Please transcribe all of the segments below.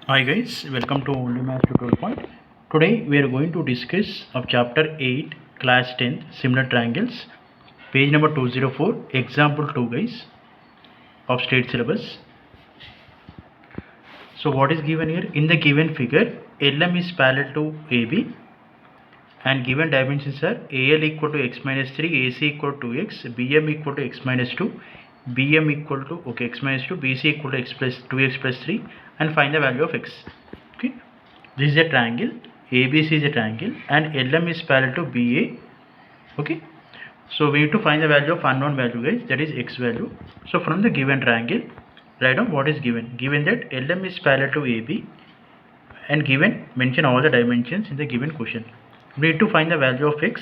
Hi guys, welcome to Only Math Tutorial Point. Today we are going to discuss of chapter 8 class 10 similar triangles, page number 204, example 2 guys of state syllabus. So what is given here? In the given figure, LM is parallel to AB and given dimensions are AL equal to x minus 3, AC equal to 2x, BM equal to x minus 2, BM equal to x minus 2, BC equal to x plus 2x plus 3, and find the value of x. Okay, this is a triangle. ABC is a triangle and LM is parallel to BA. Okay, so we need to find the value of unknown value guys, that is x value. So from the given triangle, write down what is given. Given that LM is parallel to AB and given, mention all the dimensions in the given question. We need to find the value of x.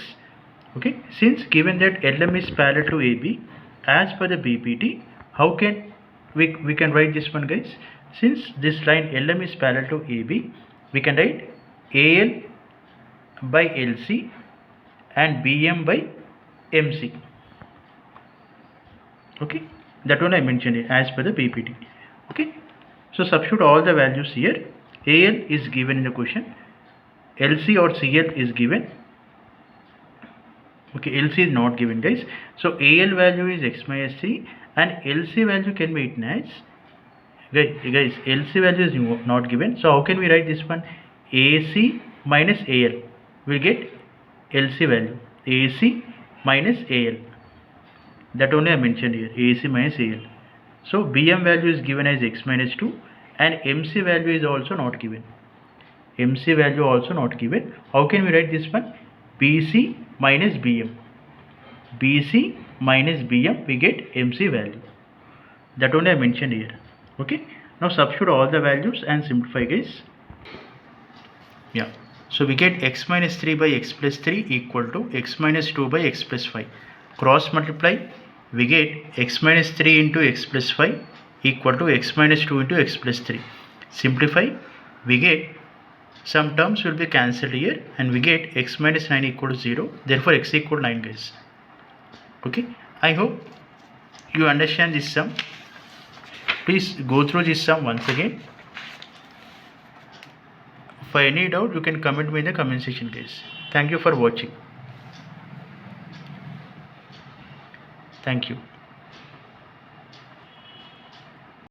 Okay, since given that LM is parallel to AB as per the BPT, how can we can write this one guys? Since this line LM is parallel to AB, we can write AL by LC and BM by MC. Okay, that one I mentioned it as per the BPT. Okay, so substitute all the values here. AL is given in the question, LC or CL is given. Okay, LC is not given guys. So AL value is x minus 3 and LC value can be written as guys LC value is not given. So how can we write this one? AC minus AL will get LC value, AC minus AL, that only I mentioned here, AC minus AL. So BM value is given as x minus 2 and MC value is also not given. MC value also not given. How can we write this one? BC minus BM. BC minus BM, we get MC value. That only I mentioned here. Okay. Now substitute all the values and simplify guys. Yeah. So we get x minus 3 by x plus 3 equal to x minus 2 by x plus 5. Cross multiply, we get x minus 3 into x plus 5 equal to x minus 2 into x plus 3. Simplify, we get some terms will be cancelled here and we get x minus 9 equal to 0. Therefore x equal to 9 guys. Okay, I hope you understand this sum. Please go through this sum once again. For any doubt, you can comment me in the comment section guys. Thank you for watching. Thank you.